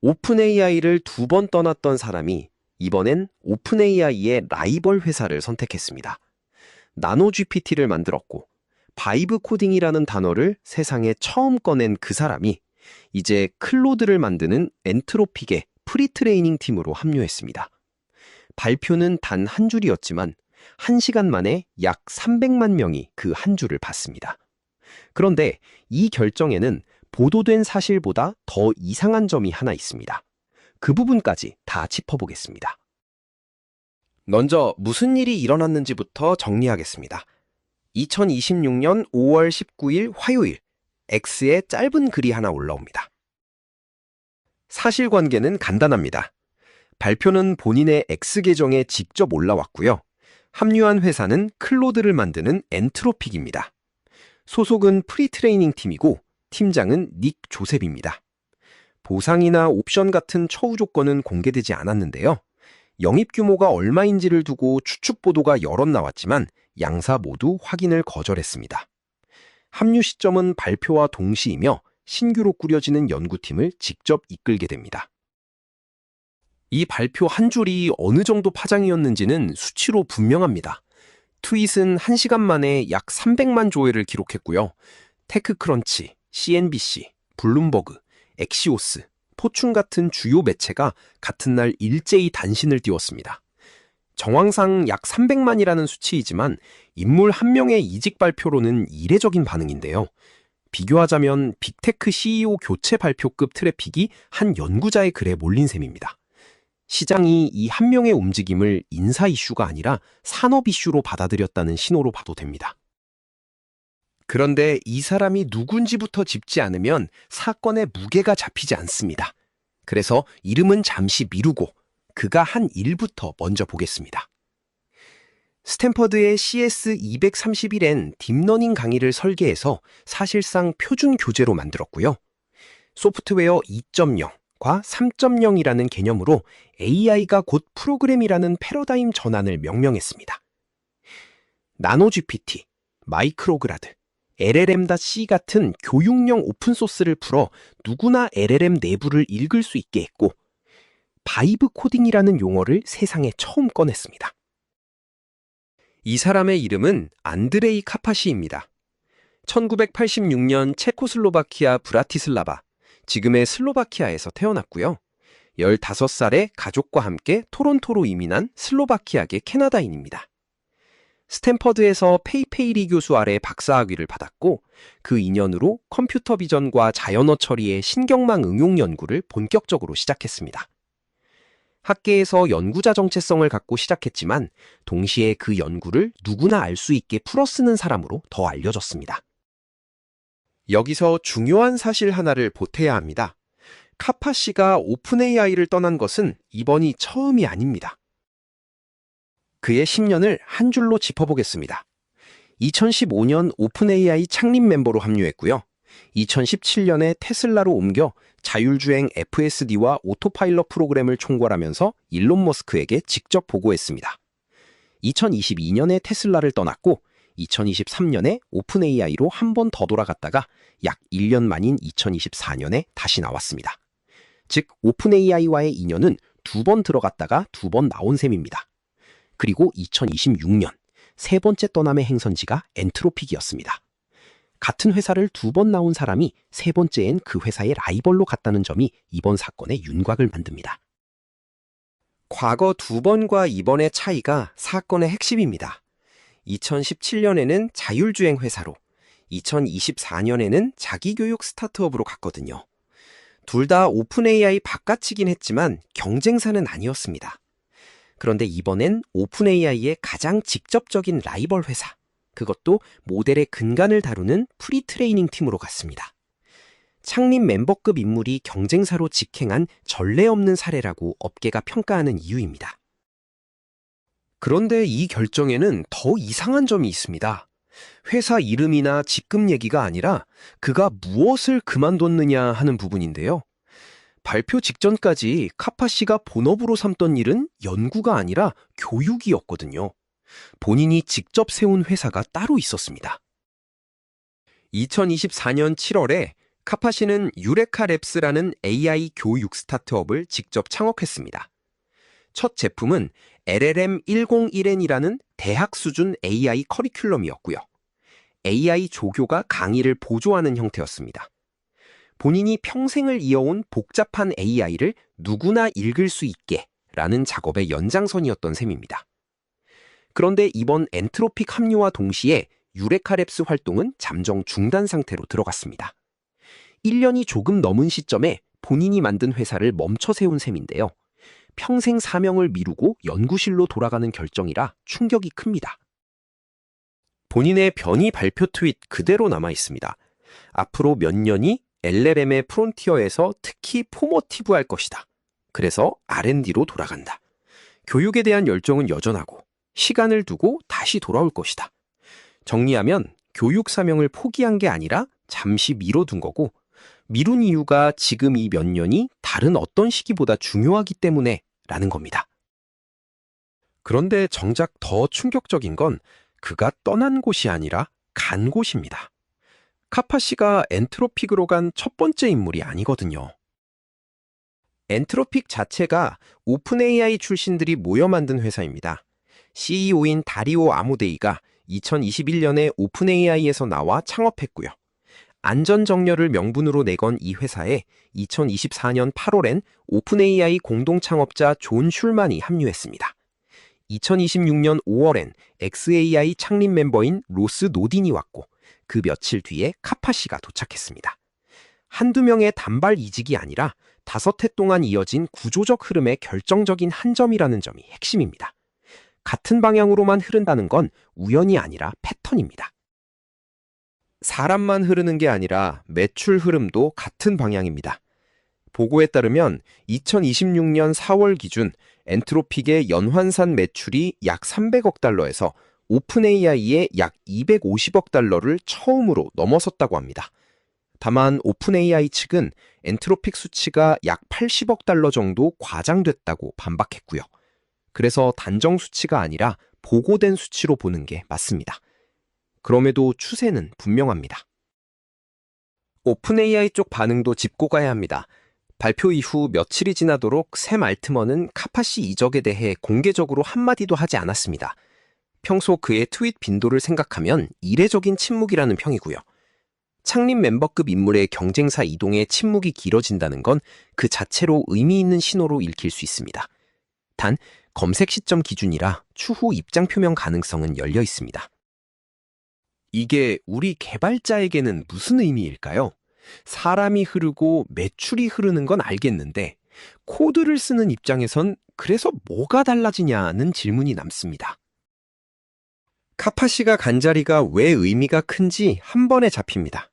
오픈AI를 2번 떠났던 사람이 이번엔 오픈AI의 라이벌 회사를 선택했습니다. 나노GPT를 만들었고 바이브 코딩이라는 단어를 세상에 처음 꺼낸 그 사람이 이제 클로드를 만드는 엔트로픽의 프리트레이닝 팀으로 합류했습니다. 발표는 단 한 줄이었지만 1시간 만에 약 300만 명이 그 한 줄을 봤습니다. 그런데 이 결정에는 보도된 사실보다 더 이상한 점이 하나 있습니다. 그 부분까지 다 짚어보겠습니다. 먼저 무슨 일이 일어났는지부터 정리하겠습니다. 2026년 5월 19일 화요일, X에 짧은 글이 하나 올라옵니다. 사실관계는 간단합니다. 발표는 본인의 X 계정에 직접 올라왔고요. 합류한 회사는 클로드를 만드는 엔트로픽입니다. 소속은 프리트레이닝 팀이고 팀장은 닉 조셉입니다. 보상이나 옵션 같은 처우 조건은 공개되지 않았는데요. 영입 규모가 얼마인지를 두고 추측 보도가 여럿 나왔지만 양사 모두 확인을 거절했습니다. 합류 시점은 발표와 동시이며 신규로 꾸려지는 연구팀을 직접 이끌게 됩니다. 이 발표 한 줄이 어느 정도 파장이었는지는 수치로 분명합니다. 트윗은 1시간 만에 약 300만 조회를 기록했고요. 테크크런치, CNBC, 블룸버그, 엑시오스, 포춘 같은 주요 매체가 같은 날 일제히 단신을 띄웠습니다. 정황상 약 300만이라는 수치이지만 인물 한 명의 이직 발표로는 이례적인 반응인데요. 비교하자면 빅테크 CEO 교체 발표급 트래픽이 한 연구자의 글에 몰린 셈입니다. 시장이 이 한 명의 움직임을 인사 이슈가 아니라 산업 이슈로 받아들였다는 신호로 봐도 됩니다. 그런데 이 사람이 누군지부터 짚지 않으면 사건의 무게가 잡히지 않습니다. 그래서 이름은 잠시 미루고 그가 한 일부터 먼저 보겠습니다. 스탠퍼드의 CS231N 딥러닝 강의를 설계해서 사실상 표준 교재로 만들었고요. 소프트웨어 2.0과 3.0이라는 개념으로 AI가 곧 프로그램이라는 패러다임 전환을 명명했습니다. 나노GPT, 마이크로그라드, LLM.C 같은 교육용 오픈소스를 풀어 누구나 LLM 내부를 읽을 수 있게 했고 바이브 코딩이라는 용어를 세상에 처음 꺼냈습니다. 이 사람의 이름은 안드레이 카파시입니다. 1986년 체코슬로바키아 브라티슬라바, 지금의 슬로바키아에서 태어났고요. 15살에 가족과 함께 토론토로 이민한 슬로바키아계 캐나다인입니다. 스탠퍼드에서 페이페이리 교수 아래 박사학위를 받았고 그 인연으로 컴퓨터 비전과 자연어 처리의 신경망 응용 연구를 본격적으로 시작했습니다. 학계에서 연구자 정체성을 갖고 시작했지만 동시에 그 연구를 누구나 알 수 있게 풀어쓰는 사람으로 더 알려졌습니다. 여기서 중요한 사실 하나를 보태야 합니다. 카파 씨가 오픈AI를 떠난 것은 이번이 처음이 아닙니다. 그의 10년을 한 줄로 짚어보겠습니다. 2015년 오픈AI 창립 멤버로 합류했고요. 2017년에 테슬라로 옮겨 자율주행 FSD와 오토파일럿 프로그램을 총괄하면서 일론 머스크에게 직접 보고했습니다. 2022년에 테슬라를 떠났고 2023년에 오픈AI로 한 번 더 돌아갔다가 약 1년 만인 2024년에 다시 나왔습니다. 즉 오픈AI와의 인연은 2번 들어갔다가 2번 나온 셈입니다. 그리고 2026년 세 번째 떠남의 행선지가 엔트로픽이었습니다. 같은 회사를 2번 나온 사람이 세 번째엔 그 회사의 라이벌로 갔다는 점이 이번 사건의 윤곽을 만듭니다. 과거 2번과 이번의 차이가 사건의 핵심입니다. 2017년에는 자율주행 회사로, 2024년에는 자기교육 스타트업으로 갔거든요. 둘 다 오픈AI 바깥이긴 했지만 경쟁사는 아니었습니다. 그런데 이번엔 오픈AI의 가장 직접적인 라이벌 회사, 그것도 모델의 근간을 다루는 프리트레이닝 팀으로 갔습니다. 창립 멤버급 인물이 경쟁사로 직행한 전례 없는 사례라고 업계가 평가하는 이유입니다. 그런데 이 결정에는 더 이상한 점이 있습니다. 회사 이름이나 직급 얘기가 아니라 그가 무엇을 그만뒀느냐 하는 부분인데요. 발표 직전까지 카파 씨가 본업으로 삼던 일은 연구가 아니라 교육이었거든요. 본인이 직접 세운 회사가 따로 있었습니다. 2024년 7월에 카파시는 유레카 랩스라는 AI 교육 스타트업을 직접 창업했습니다. 첫 제품은 LLM101N이라는 대학 수준 AI 커리큘럼이었고요. AI 조교가 강의를 보조하는 형태였습니다. 본인이 평생을 이어온 복잡한 AI를 누구나 읽을 수 있게 라는 작업의 연장선이었던 셈입니다. 그런데 이번 엔트로픽 합류와 동시에 유레카 랩스 활동은 잠정 중단 상태로 들어갔습니다. 1년이 조금 넘은 시점에 본인이 만든 회사를 멈춰 세운 셈인데요. 평생 사명을 미루고 연구실로 돌아가는 결정이라 충격이 큽니다. 본인의 변이 발표 트윗 그대로 남아 있습니다. 앞으로 몇 년이 LLM의 프론티어에서 특히 포머티브할 것이다. 그래서 R&D로 돌아간다. 교육에 대한 열정은 여전하고 시간을 두고 다시 돌아올 것이다. 정리하면 교육 사명을 포기한 게 아니라 잠시 미뤄둔 거고 미룬 이유가 지금 이 몇 년이 다른 어떤 시기보다 중요하기 때문에 라는 겁니다. 그런데 정작 더 충격적인 건 그가 떠난 곳이 아니라 간 곳입니다. 카파시가 엔트로픽으로 간 첫 번째 인물이 아니거든요. 엔트로픽 자체가 오픈 AI 출신들이 모여 만든 회사입니다. CEO인 다리오 아모데이가 2021년에 오픈 AI에서 나와 창업했고요. 안전정렬을 명분으로 내건 이 회사에 2024년 8월엔 오픈 AI 공동 창업자 존 슐만이 합류했습니다. 2026년 5월엔 xAI 창립 멤버인 로스 노딘이 왔고 그 며칠 뒤에 카파시가 도착했습니다. 한두 명의 단발 이직이 아니라 5해 동안 이어진 구조적 흐름의 결정적인 한 점이라는 점이 핵심입니다. 같은 방향으로만 흐른다는 건 우연이 아니라 패턴입니다. 사람만 흐르는 게 아니라 매출 흐름도 같은 방향입니다. 보고에 따르면 2026년 4월 기준 엔트로픽의 연환산 매출이 약 300억 달러에서 오픈 AI의 약 250억 달러를 처음으로 넘어섰다고 합니다. 다만 오픈 AI 측은 엔트로픽 수치가 약 80억 달러 정도 과장됐다고 반박했고요. 그래서 단정 수치가 아니라 보고된 수치로 보는 게 맞습니다. 그럼에도 추세는 분명합니다. 오픈 AI 쪽 반응도 짚고 가야 합니다. 발표 이후 며칠이 지나도록 샘 알트먼은 카파시 이적에 대해 공개적으로 한마디도 하지 않았습니다. 평소 그의 트윗 빈도를 생각하면 이례적인 침묵이라는 평이고요. 창립 멤버급 인물의 경쟁사 이동에 침묵이 길어진다는 건 그 자체로 의미 있는 신호로 읽힐 수 있습니다. 단, 검색 시점 기준이라 추후 입장 표명 가능성은 열려 있습니다. 이게 우리 개발자에게는 무슨 의미일까요? 사람이 흐르고 매출이 흐르는 건 알겠는데 코드를 쓰는 입장에선 그래서 뭐가 달라지냐는 질문이 남습니다. 카파시가 간 자리가 왜 의미가 큰지 한 번에 잡힙니다.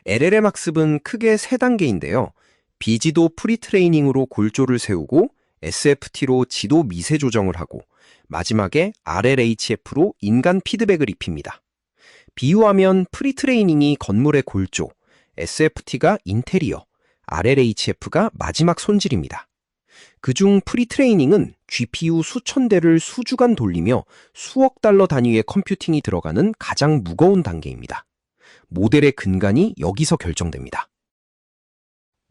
LLM 학습은 크게 3단계인데요. 비지도 프리트레이닝으로 골조를 세우고 SFT로 지도 미세 조정을 하고 마지막에 RLHF로 인간 피드백을 입힙니다. 비유하면 프리트레이닝이 건물의 골조, SFT가 인테리어, RLHF가 마지막 손질입니다. 그중 프리트레이닝은 GPU 수천 대를 수주간 돌리며 수억 달러 단위의 컴퓨팅이 들어가는 가장 무거운 단계입니다. 모델의 근간이 여기서 결정됩니다.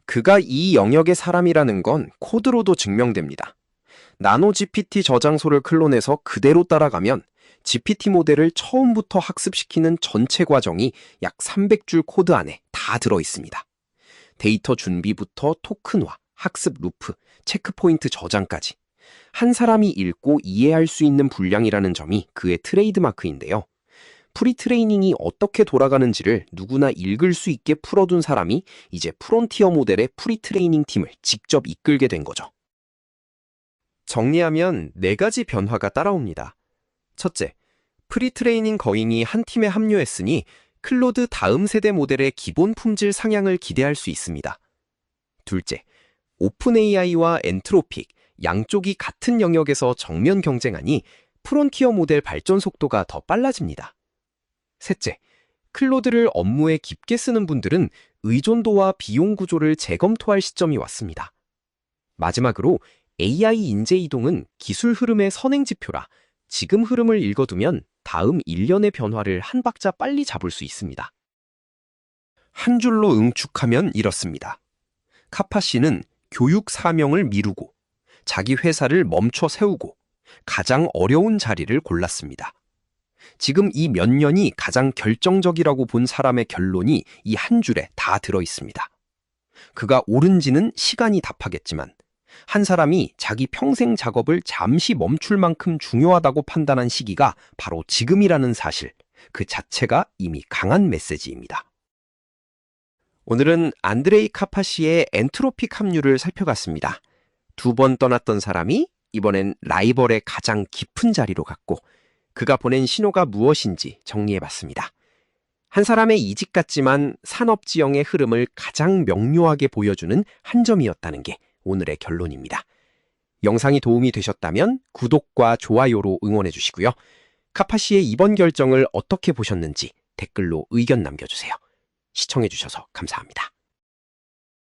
그가 이 영역의 사람이라는 건 코드로도 증명됩니다. 나노 GPT 저장소를 클론해서 그대로 따라가면 GPT 모델을 처음부터 학습시키는 전체 과정이 약 300줄 코드 안에 다 들어있습니다. 데이터 준비부터 토큰화, 학습 루프, 체크포인트 저장까지 한 사람이 읽고 이해할 수 있는 분량이라는 점이 그의 트레이드마크인데요. 프리트레이닝이 어떻게 돌아가는지를 누구나 읽을 수 있게 풀어둔 사람이 이제 프론티어 모델의 프리트레이닝 팀을 직접 이끌게 된 거죠. 정리하면 4가지 변화가 따라옵니다. 첫째, 프리트레이닝 거인이 한 팀에 합류했으니 클로드 다음 세대 모델의 기본 품질 상향을 기대할 수 있습니다. 둘째, 오픈 AI와 엔트로픽, 양쪽이 같은 영역에서 정면 경쟁하니 프론티어 모델 발전 속도가 더 빨라집니다. 셋째, 클로드를 업무에 깊게 쓰는 분들은 의존도와 비용 구조를 재검토할 시점이 왔습니다. 마지막으로 AI 인재 이동은 기술 흐름의 선행지표라 지금 흐름을 읽어두면 다음 1년의 변화를 한 박자 빨리 잡을 수 있습니다. 한 줄로 응축하면 이렇습니다. 카파시는 교육 사명을 미루고 자기 회사를 멈춰 세우고 가장 어려운 자리를 골랐습니다. 지금 이 몇 년이 가장 결정적이라고 본 사람의 결론이 이 한 줄에 다 들어 있습니다. 그가 옳은지는 시간이 답하겠지만 한 사람이 자기 평생 작업을 잠시 멈출 만큼 중요하다고 판단한 시기가 바로 지금이라는 사실, 그 자체가 이미 강한 메시지입니다. 오늘은 안드레이 카파시의 엔트로픽 합류를 살펴봤습니다. 2번 떠났던 사람이 이번엔 라이벌의 가장 깊은 자리로 갔고 그가 보낸 신호가 무엇인지 정리해봤습니다. 한 사람의 이직 같지만 산업지형의 흐름을 가장 명료하게 보여주는 한 점이었다는 게 오늘의 결론입니다. 영상이 도움이 되셨다면 구독과 좋아요로 응원해 주시고요. 카파시의 이번 결정을 어떻게 보셨는지 댓글로 의견 남겨주세요. 시청해 주셔서 감사합니다.